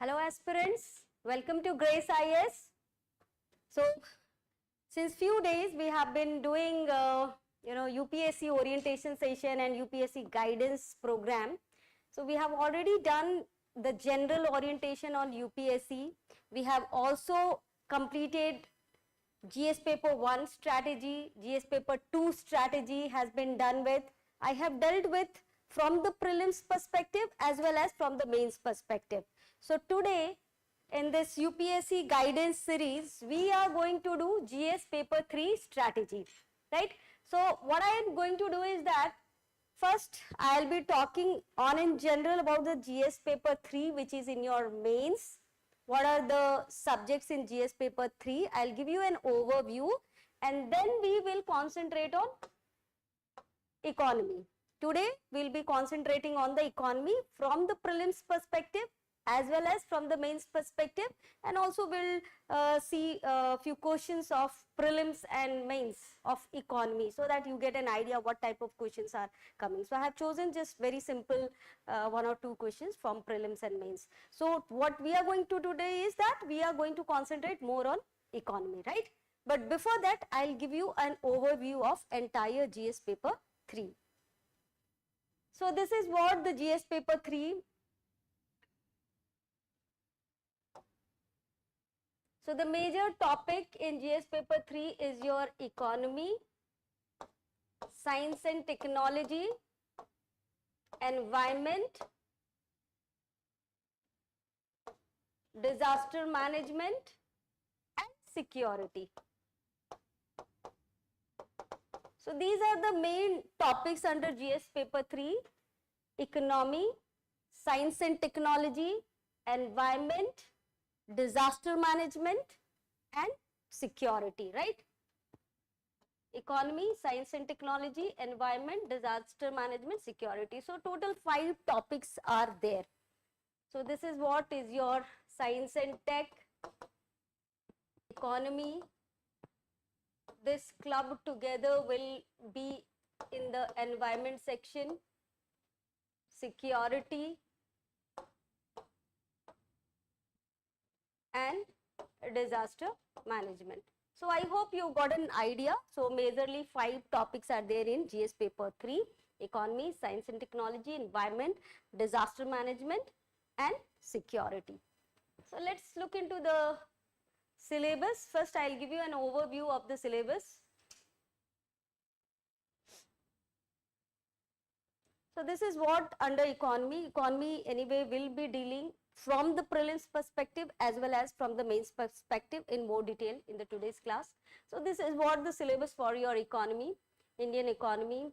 Hello aspirants, welcome to Grace IAS. So, since few days we have been doing UPSC orientation session and UPSC guidance program. So, we have already done the general orientation on UPSC. We have also completed GS paper 1 strategy, GS paper 2 strategy has been done with. I have dealt with from the prelims perspective as well as from the mains perspective. So today in this UPSC guidance series, we are going to do GS paper 3 strategy, right? So what I am going to do is that first I'll be talking on in general about the GS paper 3 which is in your mains. What are the subjects in GS paper 3? I'll give you an overview and then we will concentrate on economy. Today we'll be concentrating on the economy from the prelims perspective as well as from the mains perspective, and also we'll see a few questions of prelims and mains of economy so that you get an idea what type of questions are coming. So I have chosen just very simple one or two questions from prelims and mains. So what we are going to do today is that we are going to concentrate more on economy, right? But before that, I'll give you an overview of entire GS paper 3. So this is what the GS paper 3. So the major topic in GS paper 3 is your economy, science and technology, environment, disaster management and security. So these are the main topics under GS paper 3: economy, science and technology, environment, disaster management and security, right? Economy, science and technology, environment, disaster management, security. So total 5 topics are there. So this is what is your science and tech, economy. This club together will be in the environment section, security and disaster management. So I hope you got an idea. So majorly 5 topics are there in GS paper 3: economy, science and technology, environment, disaster management and security. So let's look into the syllabus. First I'll give you an overview of the syllabus. So this is what under economy. Economy anyway will be dealing from the prelims perspective as well as from the mains perspective in more detail in the today's class. So this is what the syllabus for your economy, Indian economy,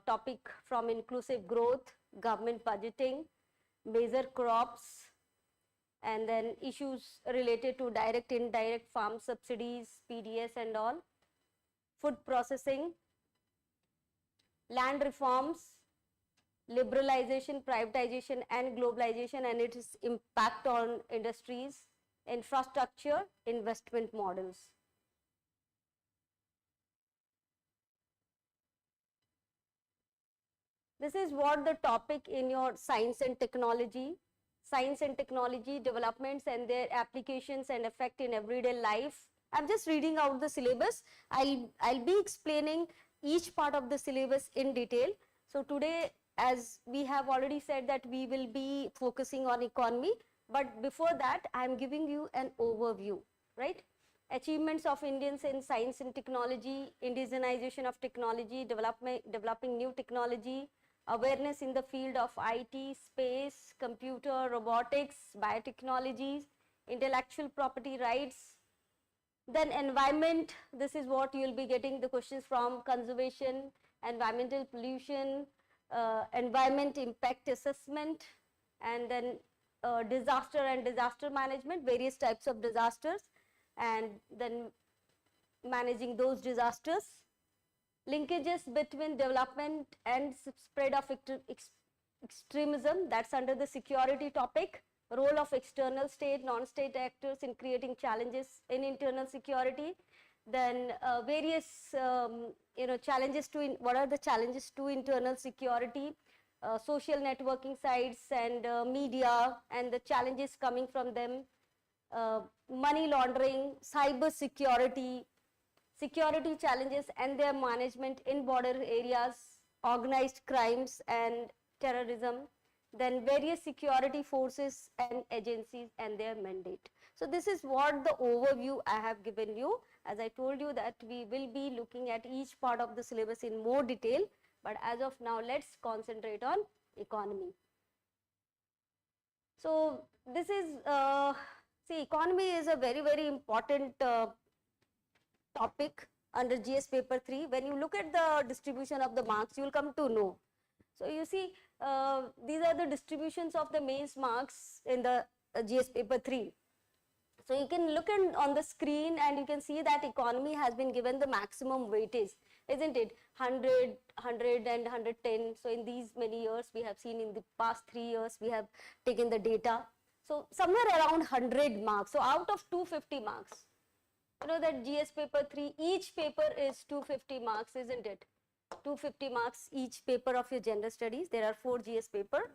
topic from inclusive growth, government budgeting, major crops, and then issues related to direct, indirect farm subsidies, PDS and all, food processing, land reforms, liberalization, privatization and globalization and its impact on industries, infrastructure, investment models. This is what the topic in your science and technology developments and their applications and effect in everyday life. I'm just reading out the syllabus. I'll be explaining each part of the syllabus in detail. So today, as we have already said that we will be focusing on economy, but before that I am giving you an overview, right? Achievements of Indians in science and technology, indigenization of technology, developing new technology, awareness in the field of IT, space, computer, robotics, biotechnologies, intellectual property rights. Then environment, this is what you will be getting the questions from: conservation, environmental pollution, environment impact assessment, and then disaster and disaster management, various types of disasters, and then managing those disasters. Linkages between development and spread of extremism, that's under the security topic. Role of external state, non-state actors in creating challenges in internal security. Then various challenges to what are the challenges to internal security, social networking sites and media and the challenges coming from them, money laundering, cyber security, security challenges and their management in border areas, organized crimes and terrorism, then various security forces and agencies and their mandate. So this is what the overview I have given you. As I told you that we will be looking at each part of the syllabus in more detail, but as of now, let's concentrate on economy. So this is, see, economy is a very, very important topic under GS paper 3. When you look at the distribution of the marks, you will come to know. So you see, these are the distributions of the mains marks in the GS paper 3. So you can look on the screen and you can see that economy has been given the maximum weightage, isn't it? 100, 100 and 110. So in these many years, we have seen in the past 3 years, we have taken the data. So somewhere around 100 marks. So out of 250 marks, you know that GS paper 3, each paper is 250 marks, isn't it? 250 marks each paper of your general studies. There are 4 GS paper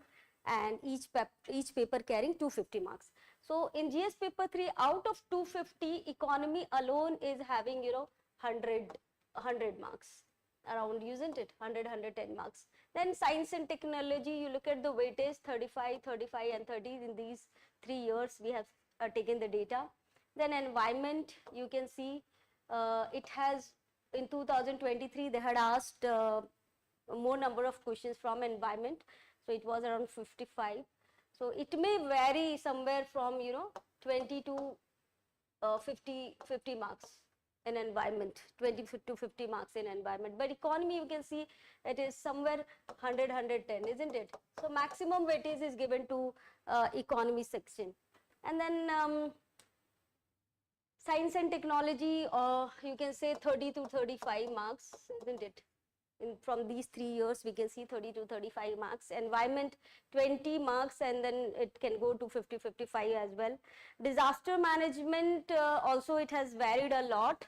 and each paper carrying 250 marks. So in GS paper 3, out of 250, economy alone is having, you know, 100 marks around, isn't it? 100, 110 marks. Then science and technology, you look at the weightage 35, 35 and 30. In these 3 years, we have taken the data. Then environment, you can see it has, in 2023, they had asked more number of questions from environment. So it was around 55. So it may vary somewhere from, you know, 20 to 50 marks in environment, 20 to 50 marks in environment. But economy, you can see it is somewhere 100, 110, isn't it? So maximum weightage is given to economy section. And then science and technology, you can say 30 to 35 marks, isn't it? From these 3 years, we can see 30 to 35 marks. Environment, 20 marks, and then it can go to 50, 55 as well. Disaster management, also it has varied a lot,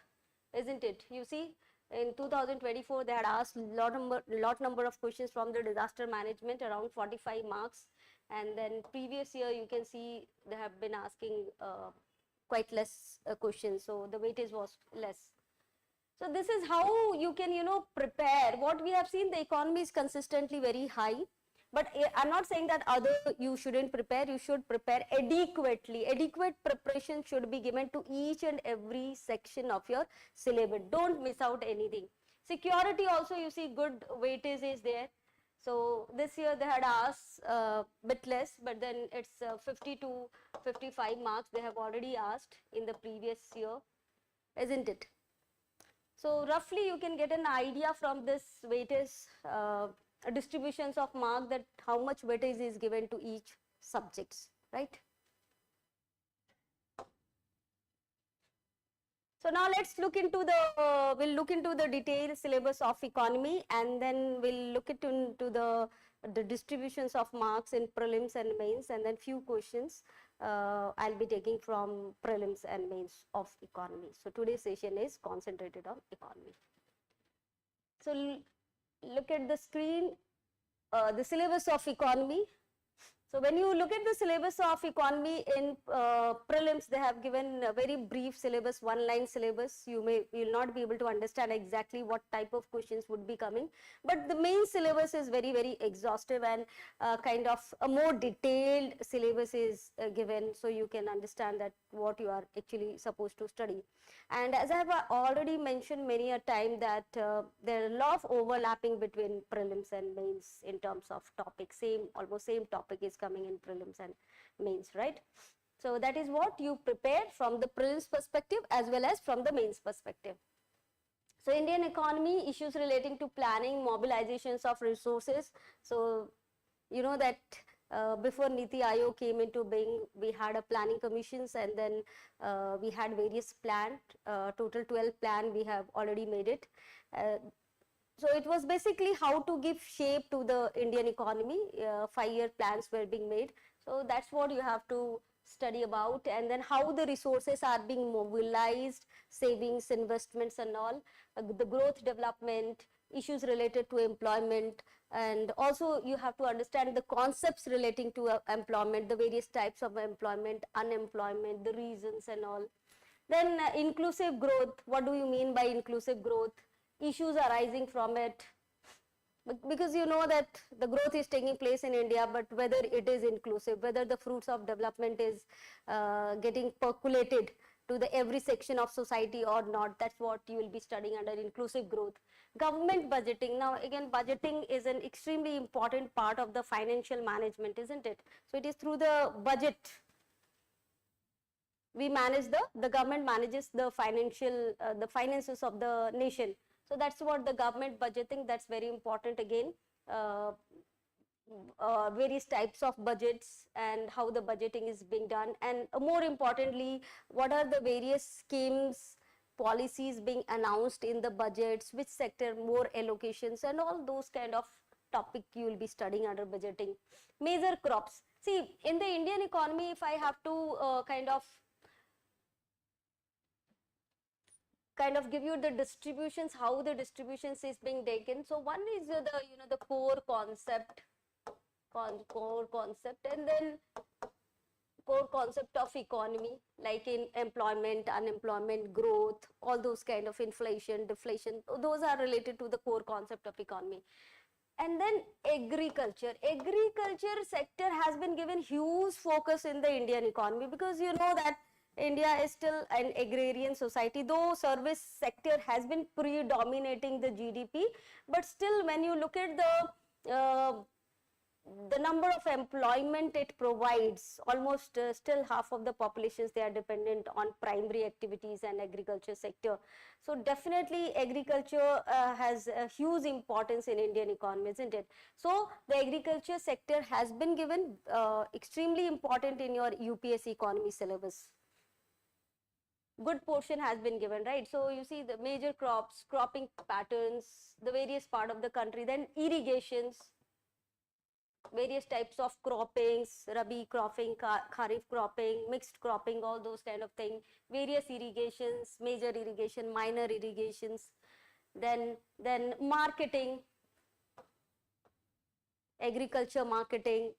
isn't it? You see, in 2024, they had asked lot number of questions from the disaster management, around 45 marks. And then previous year, you can see they have been asking quite less questions, so the weightage was less. So this is how you can, you know, prepare. What we have seen, the economy is consistently very high, but I'm not saying that you shouldn't prepare. You should prepare adequately. Adequate preparation should be given to each and every section of your syllabus. Don't miss out anything. Security also, you see, good weightage is there. So this year they had asked bit less, but then it's 50 to 55 marks they have already asked in the previous year, isn't it? So roughly you can get an idea from this weightage distributions of mark, that how much weightage is given to each subjects, right? So now let's look into the, we'll look into the detailed syllabus of economy, and then we'll look into the distributions of marks in prelims and mains, and then few questions I'll be taking from prelims and mains of economy. So today's session is concentrated on economy. So look at the screen, the syllabus of economy. So when you look at the syllabus of economy in prelims, they have given a very brief syllabus, 1-line syllabus. You will not be able to understand exactly what type of questions would be coming. But the main syllabus is very, very exhaustive, and kind of a more detailed syllabus is given, so you can understand that what you are actually supposed to study. And as I have already mentioned many a time, that there are a lot of overlapping between prelims and mains in terms of topic. Almost same topic is coming in prelims and mains, right? So that is what you prepare from the prelims perspective as well as from the mains perspective. So Indian economy, issues relating to planning, mobilizations of resources. So you know that before Niti Aayog came into being, we had a planning commissions, and then we had various plans, total 12 plan we have already made it. So it was basically how to give shape to the Indian economy. 5-year plans were being made. So that's what you have to study about, and then how the resources are being mobilized, savings, investments and all, the growth development, issues related to employment, And also you have to understand the concepts relating to employment, the various types of employment, unemployment, the reasons and all. Then inclusive growth, what do you mean by inclusive growth? Issues arising from it, because you know that the growth is taking place in India, but whether it is inclusive, whether the fruits of development is getting percolated to the every section of society or not, that's what you will be studying under inclusive growth. Government budgeting, now again budgeting is an extremely important part of the financial management, isn't it? So it is through the budget we manage the government manages the financial the finances of the nation. So that's what the government budgeting, that's very important again. uh, Various types of budgets and how the budgeting is being done, and more importantly, what are the various schemes, policies being announced in the budgets, which sector more allocations, and all those kind of topic you will be studying under budgeting. Major crops, see in the Indian economy, if I have to kind of give you the distributions, how the distributions is being taken. So one is the core concept, and then core concept of economy, like in employment, unemployment, growth, all those kind of inflation, deflation, those are related to the core concept of economy. And then agriculture sector has been given huge focus in the Indian economy, because you know that India is still an agrarian society, though service sector has been predominating the GDP, but still when you look at the number of employment it provides, almost still half of the populations, they are dependent on primary activities and agriculture sector. So definitely agriculture has a huge importance in Indian economy, isn't it? So the agriculture sector has been given extremely important in your UPSC economy syllabus. Good portion has been given, right? So you see the major crops, cropping patterns, the various part of the country, then irrigations, various types of croppings, rabi cropping, kharif cropping, mixed cropping, all those kind of thing, various irrigations, major irrigation, minor irrigations, then marketing, agriculture marketing,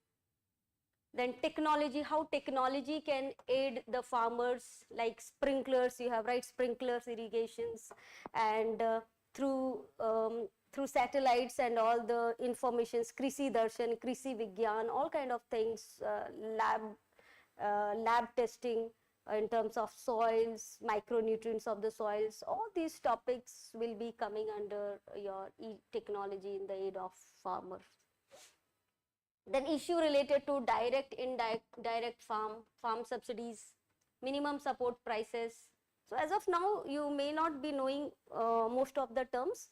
then technology, how technology can aid the farmers, like sprinklers, you have, right, sprinklers, irrigations, and through satellites and all the informations, Krishi Darshan, Krishi Vigyan, all kind of things, lab testing in terms of soils, micronutrients of the soils, all these topics will be coming under your technology in the aid of farmers. Then issue related to direct, indirect farm subsidies, minimum support prices. So as of now, you may not be knowing most of the terms,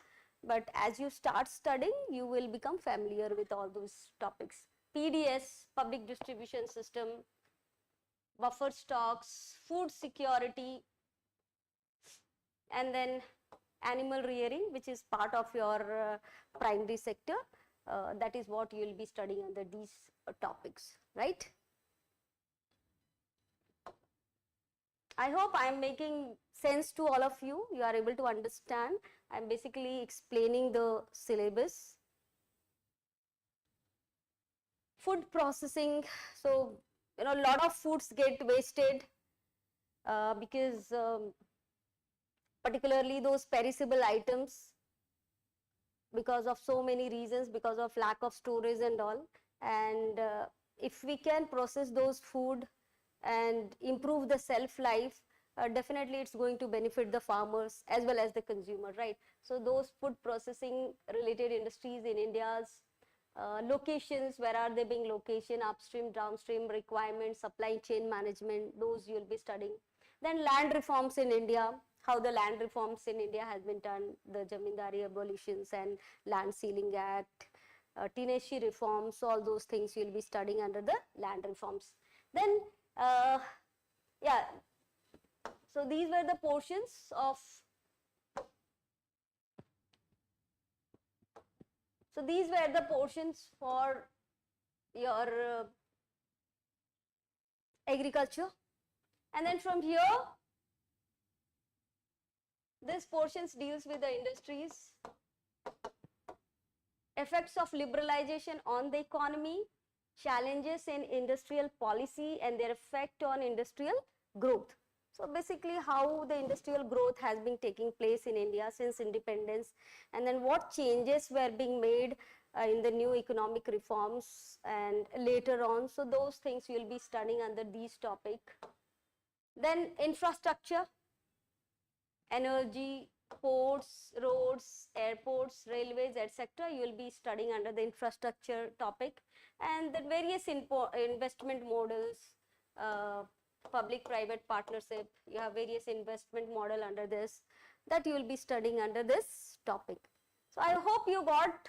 but as you start studying, you will become familiar with all those topics. PDS, public distribution system, buffer stocks, food security, and then animal rearing, which is part of your primary sector. That is what you will be studying under these topics, right? I hope I am making sense to all of you. You are able to understand. I am basically explaining the syllabus. Food processing. So, you know, a lot of foods get wasted because particularly those perishable items, because of so many reasons, because of lack of storage and all. And if we can process those food and improve the shelf life, definitely it's going to benefit the farmers as well as the consumer, right? So those food processing related industries in India's locations, where are they being location, upstream, downstream requirements, supply chain management, those you'll be studying. Then land reforms in India, how the land reforms in India has been done, the Jamindari abolitions and Land Ceiling Act, Teenage reforms, all those things you'll be studying under the land reforms. Then, yeah, so these were the portions of, so these were the portions for your agriculture. And then from here, this portions deals with the industries. effects of liberalization on the economy, challenges in industrial policy and their effect on industrial growth. So basically how the industrial growth has been taking place in India since independence, and then what changes were being made in the new economic reforms and later on. So those things we will be studying under these topic. Then infrastructure, energy, ports, roads, airports, railways, etc. You will be studying under the infrastructure topic, and the various investment models, public-private partnership. You have various investment model under this that you will be studying under this topic. So I hope you got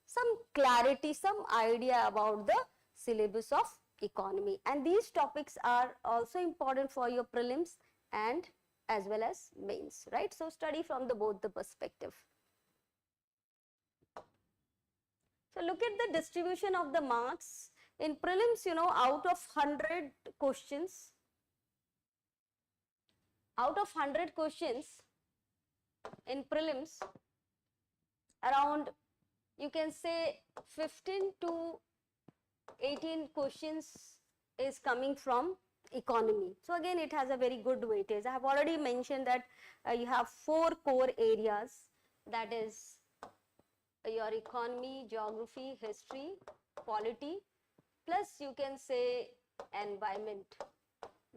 some clarity, some idea about the syllabus of economy, and these topics are also important for your prelims and as well as mains, right? So study from the both the perspective. So look at the distribution of the marks in prelims. You know, out of 100 questions, in prelims, around, you can say, 15 to 18 questions is coming from economy. So again, it has a very good weightage. I have already mentioned that you have 4 core areas, that is your economy, geography, history, polity, plus you can say environment.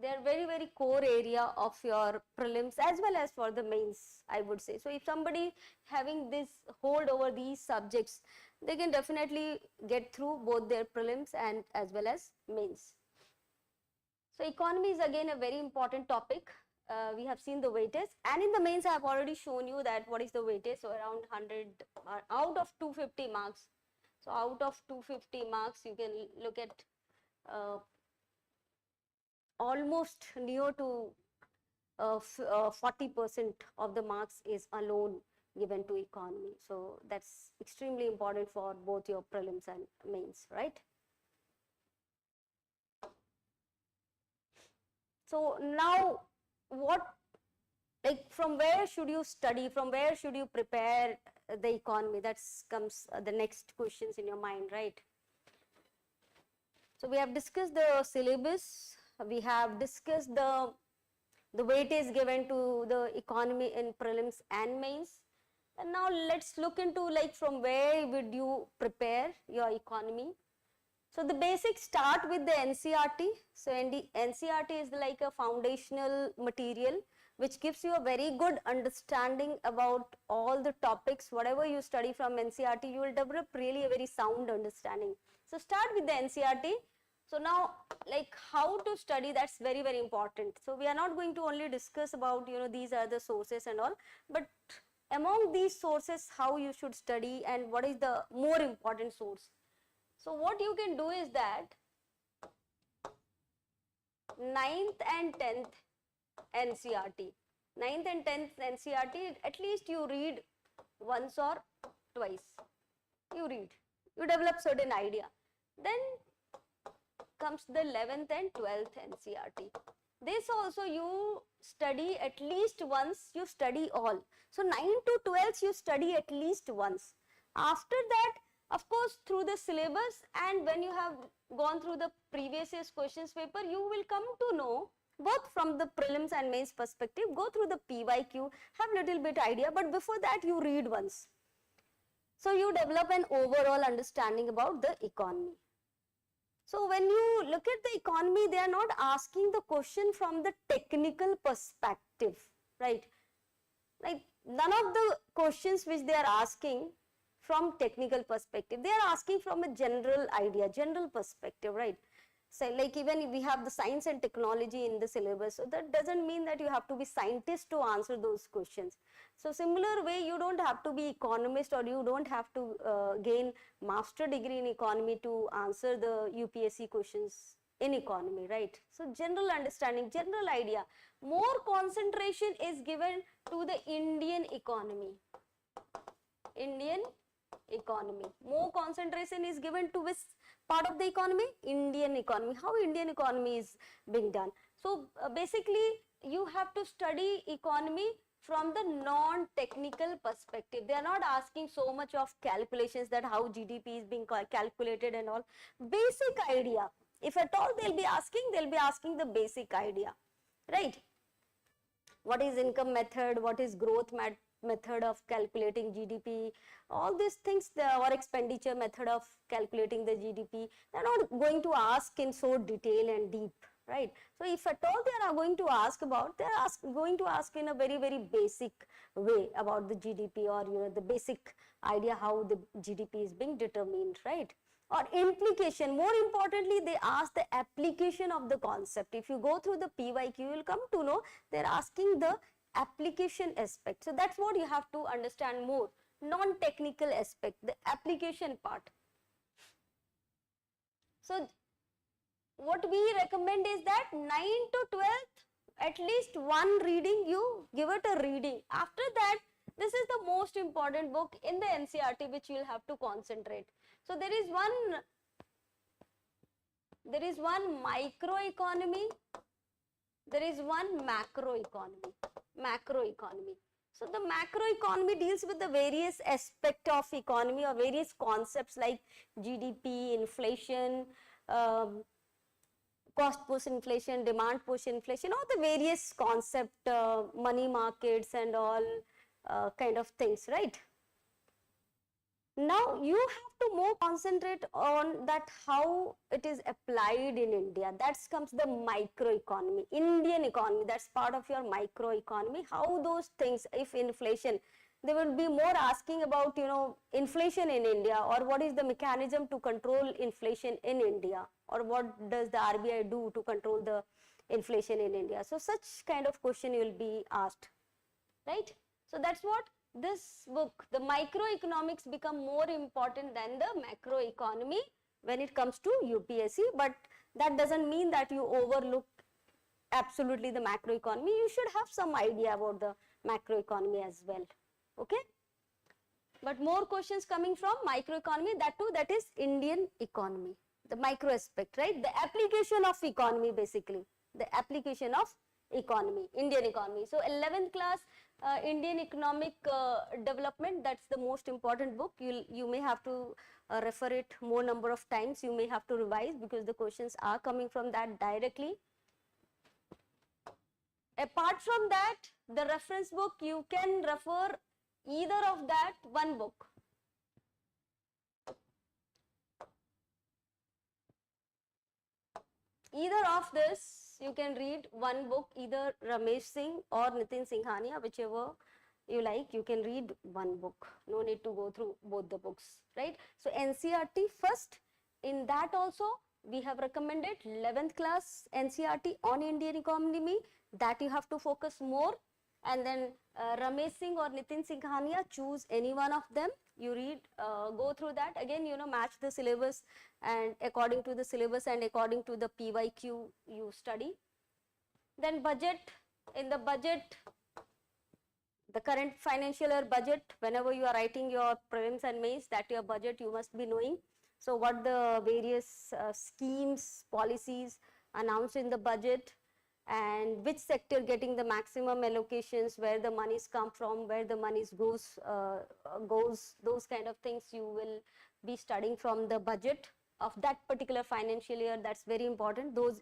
They are very, very core area of your prelims as well as for the mains, I would say. So if somebody having this hold over these subjects, they can definitely get through both their prelims and as well as mains. So economy is again a very important topic. We have seen the weightage, and in the mains I have already shown you that what is the weightage. So around 100 out of 250 marks. So out of 250 marks, you can look at almost near to 40% of the marks is alone given to economy. So that's extremely important for both your prelims and mains, right? So now what, like from where should you study, from where should you prepare the economy? That comes the next questions in your mind, right? So we have discussed the syllabus, we have discussed the weightage given to the economy in prelims and mains, and now let's look into like from where would you prepare your economy. So the basics start with the NCERT. So NCERT is like a foundational material which gives you a very good understanding about all the topics. Whatever you study from NCERT, you will develop really a very sound understanding. So start with the NCERT. So now, like how to study, that's very, very important. So we are not going to only discuss about, you know, these are the sources and all, but among these sources, how you should study and what is the more important source. So what you can do is that 9th and 10th NCERT, 9th and 10th NCERT, at least you read once or twice. You read, you develop certain idea. Then comes the 11th and 12th NCERT. This also you study at least once, you study all. So 9 to 12 you study at least once. After that, of course, through the syllabus, and when you have gone through the previous year's questions paper, you will come to know both from the prelims and mains perspective, go through the PYQ, have little bit idea, but before that you read once. So you develop an overall understanding about the economy. So when you look at the economy, they are not asking the question from the technical perspective, right? Like none of the questions which they are asking from technical perspective, they are asking from a general idea, general perspective, right? So like even we have the science and technology in the syllabus, so that doesn't mean that you have to be scientist to answer those questions. So similar way, you don't have to be economist or you don't have to gain master degree in economy to answer the UPSC questions in economy, right? So general understanding, general idea. More concentration is given to the Indian economy. Indian economy. More concentration is given to which part of the economy? Indian economy. How Indian economy is being done. So basically you have to study economy from the non-technical perspective. They are not asking so much of calculations that how GDP is being calculated and all. Basic idea. If at all they'll be asking the basic idea, right? What is income method, what is growth method of calculating GDP, all these things, or expenditure method of calculating the GDP, they're not going to ask in so detail and deep, right? So if at all they are going to ask about, going to ask in a very, very basic way about the GDP, or the basic idea how the GDP is being determined, right? Or implication. More importantly, they ask the application of the concept. If you go through the PYQ, you will come to know they're asking the application aspect. So that's what you have to understand more. Non-technical aspect, the application part. So what we recommend is that 9 to 12th, at least one reading, you give it a reading. After that, this is the most important book in the NCERT which you will have to concentrate. So there is one microeconomy, there is one macroeconomy. So the macroeconomy deals with the various aspects of economy or various concepts like GDP, inflation, cost push inflation, demand push inflation, all the various concept, money markets and all kind of things, right? Now you have to more concentrate on that how it is applied in India. That comes the microeconomy, Indian economy, that's part of your microeconomy. How those things, if inflation, they will be more asking about, inflation in India, or what is the mechanism to control inflation in India, or what does the RBI do to control the inflation in India. So such kind of question you will be asked, right? So that's what this book, the microeconomics become more important than the macroeconomy when it comes to UPSC, but that doesn't mean that you overlook absolutely the macroeconomy. You should have some idea about the macroeconomy as well, okay? But more questions coming from microeconomy, that too, that is Indian economy, the micro aspect, right? The application of economy, basically, the application of economy, Indian economy. So 11th class Indian economic development, that's the most important book. You may have to refer it more number of times. You may have to revise because the questions are coming from that directly. Apart from that, the reference book, you can refer either of that one book. Either of this, you can read one book, either Ramesh Singh or Nitin Singhania, whichever you like, you can read one book. No need to go through both the books, right? So NCERT first, in that also, we have recommended 11th class NCERT on Indian economy, that you have to focus more. And then Ramesh Singh or Nitin Singhania, choose any one of them. You read, go through that. Again, match the syllabus, and according to the syllabus and according to the PYQ, you study. Then budget. In the budget, the current financial year budget, whenever you are writing your prelims and mains, that your budget you must be knowing. So what the various schemes, policies announced in the budget, and which sector getting the maximum allocations, where the monies come from, where the monies goes, those kind of things you will be studying from the budget of that particular financial year. That's very important. Those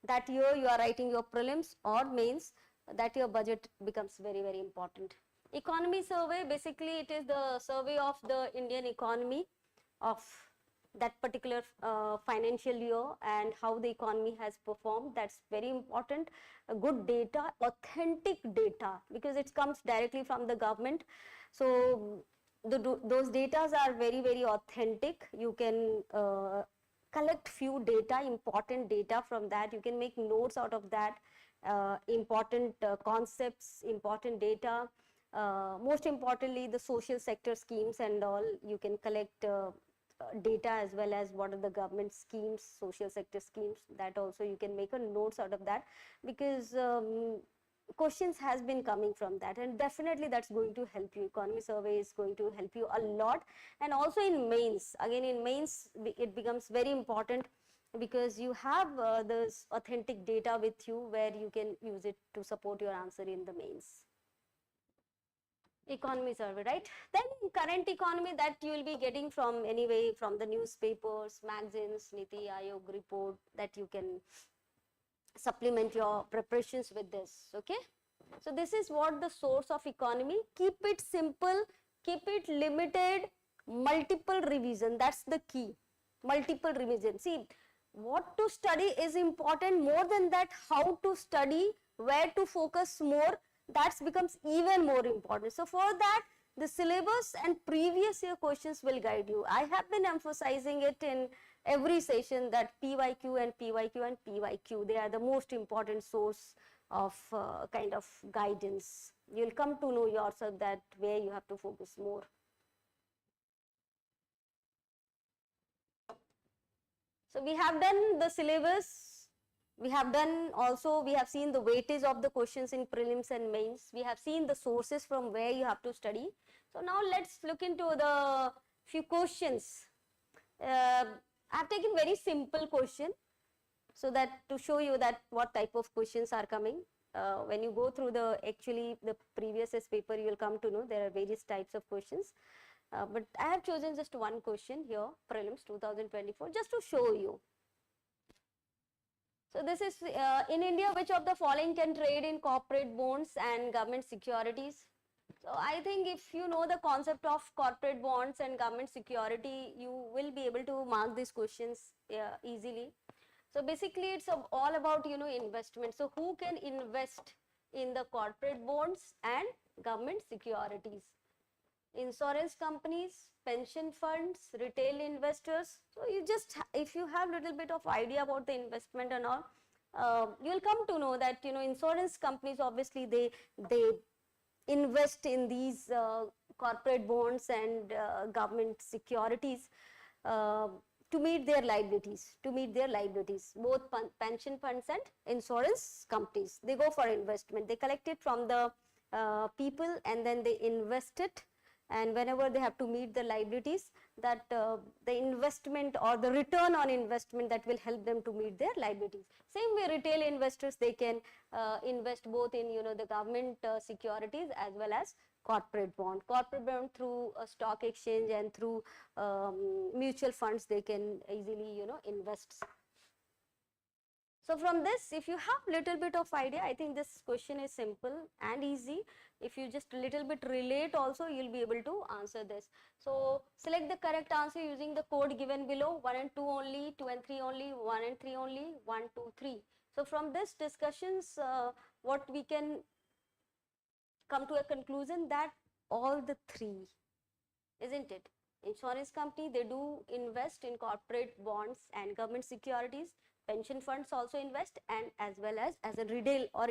that year you are writing your prelims or mains, that your budget becomes very, very important. Economy survey, basically it is the survey of the Indian economy of that particular financial year and how the economy has performed. That's very important. Good data, authentic data, because it comes directly from the government. So those data are very, very authentic. You can collect few data, important data from that. You can make notes out of that, important concepts, important data. Most importantly, the social sector schemes and all, you can collect data as well as what are the government schemes, social sector schemes, that also you can make a notes out of that, because questions has been coming from that, and definitely that's going to help you. Economy survey is going to help you a lot. And also in mains, again in mains it becomes very important, because you have this authentic data with you where you can use it to support your answer in the mains. Economy survey, right? Then current economy, that you will be getting from anyway from the newspapers, magazines, Niti Aayog report, that you can supplement your preparations with this. Okay, so this is what the source of economy. Keep it simple, keep it limited, multiple revision, that's the key. Multiple revision. See, what to study is important. More than that, how to study, where to focus more, that becomes even more important. So for that, the syllabus and previous year questions will guide you. I have been emphasizing it in every session that PYQ and PYQ and PYQ, they are the most important source of kind of guidance. You'll come to know yourself that where you have to focus more. So we have done the syllabus. We have done also, we have seen the weightage of the questions in prelims and mains. We have seen the sources from where you have to study. So now let's look into the few questions. I have taken very simple question, so that to show you that what type of questions are coming. When you go through the previous paper, you will come to know there are various types of questions. But I have chosen just one question here, prelims 2024, just to show you. So this is in India, which of the following can trade in corporate bonds and government securities? So I think if you know the concept of corporate bonds and government security, you will be able to mark these questions easily. So basically it's all about, you know, investment. So who can invest in the corporate bonds and government securities? Insurance companies, pension funds, retail investors. So you just, if you have little bit of idea about the investment and all, you will come to know that, you know, insurance companies, obviously they invest in these corporate bonds and government securities to meet their liabilities, both pension funds and insurance companies. They go for investment. They collect it from the people and then they invest it, and whenever they have to meet the liabilities, that the investment or the return on investment, that will help them to meet their liabilities. Same way retail investors, they can invest both in, you know, the government securities as well as corporate bond through a stock exchange and through mutual funds, they can easily, you know, invest. So from this, if you have little bit of idea, I think this question is simple and easy. If you just a little bit relate also, you'll be able to answer this. So select the correct answer using the code given below. 1 and 2 only, 2 and 3 only, 1 and 3 only, 1, 2, 3. So from this discussions, what we can come to a conclusion that all the three, isn't it? Insurance company, they do invest in corporate bonds and government securities. Pension funds also invest, and as well as a retail or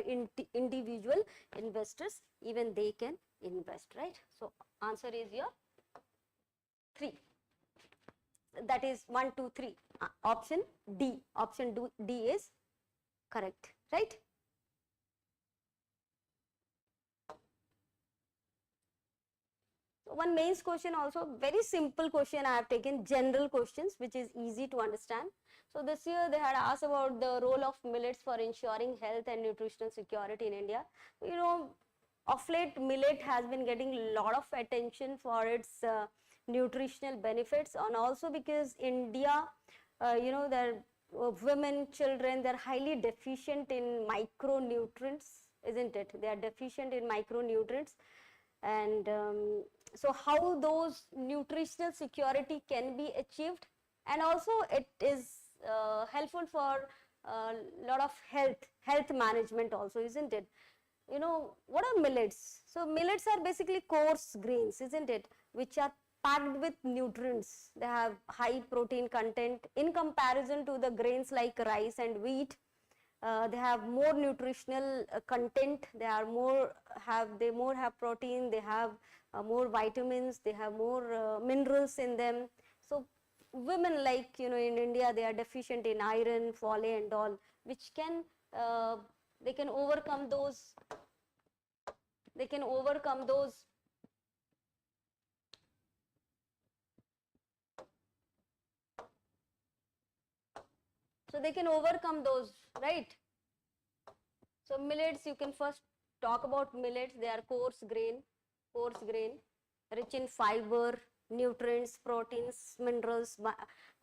individual investors, even they can invest, right? So answer is your 3. That is 1, 2, 3. Option D. Option D is correct, right? So one mains question also, very simple question I have taken, general questions, which is easy to understand. So this year they had asked about the role of millets for ensuring health and nutritional security in India. You know, of late millet has been getting a lot of attention for its nutritional benefits, and also because India, you know, their women, children, they're highly deficient in micronutrients, isn't it? They are deficient in micronutrients, and so how those nutritional security can be achieved, and also it is helpful for a lot of health management also, isn't it? You know, what are millets? So millets are basically coarse grains, isn't it, which are packed with nutrients. They have high protein content in comparison to the grains like rice and wheat. They have more nutritional content. They have more protein. They have more vitamins. They have more minerals in them. So women, like, you know, in India, they are deficient in iron, folate and all, which can they can overcome those. So they can overcome those, right? So millets, you can first talk about millets. They are coarse grain coarse grain, rich in fiber, nutrients, proteins, minerals,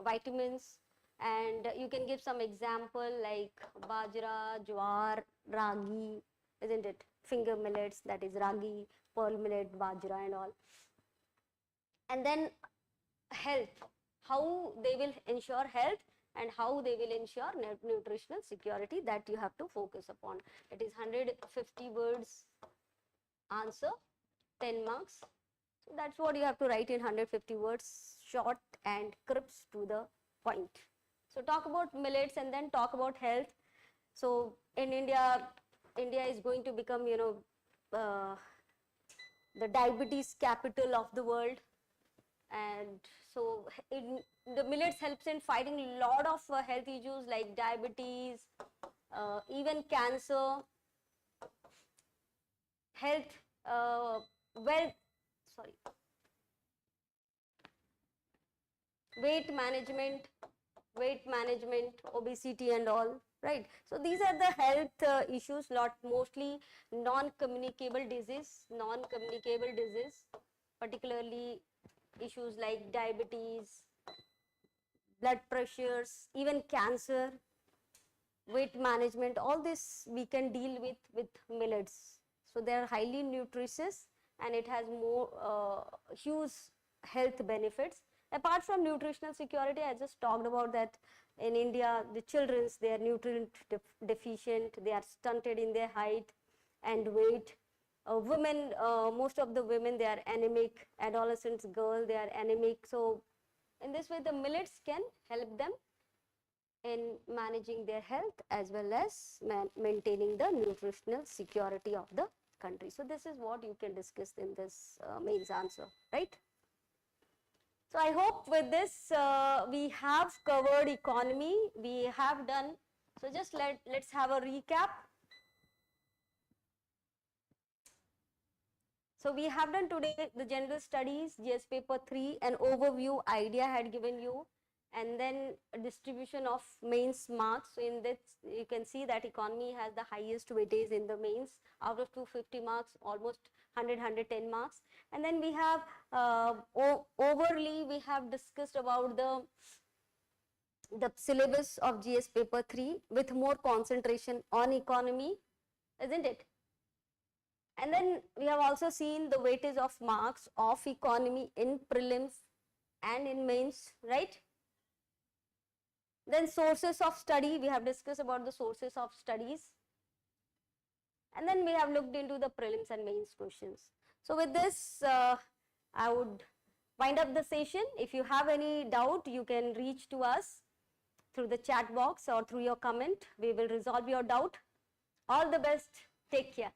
vitamins, and you can give some example like bajra, jowar, ragi, isn't it? Finger millets, that is ragi, pearl millet, bajra and all. And then health, how they will ensure health and how they will ensure nutritional security, that you have to focus upon. It is 150 words answer, 10 marks. So that's what you have to write in 150 words, short and crisp to the point. So talk about millets and then talk about health. So in India, India is going to become, you know, the diabetes capital of the world. And so the millets helps in fighting a lot of health issues like diabetes, even cancer, health, weight management, obesity and all, right? So these are the health issues, mostly non-communicable disease, particularly issues like diabetes, blood pressures, even cancer, weight management, all this we can deal with millets. So they are highly nutritious and it has more huge health benefits. Apart from nutritional security, I just talked about that in India, the children's, they are nutrient deficient, they are stunted in their height and weight. Women, most of the women, they are anemic, adolescents, girls, they are anemic. So in this way, the millets can help them in managing their health as well as maintaining the nutritional security of the country. So this is what you can discuss in this mains answer, right? So I hope with this we have covered economy, we have done. So just let's have a recap. So we have done today the general studies, GS paper 3, an overview idea had given you, and then a distribution of mains marks. So in this you can see that economy has the highest weightage in the mains. Out of 250 marks, almost 110 marks. And then we have overly we have discussed about the syllabus of GS paper 3 with more concentration on economy, isn't it? And then we have also seen the weightage of marks of economy in prelims and in mains, right? Then sources of study, we have discussed about the sources of studies. And then we have looked into the prelims and mains questions. So with this, I would wind up the session. If you have any doubt, you can reach to us through the chat box or through your comment. We will resolve your doubt. All the best. Take care.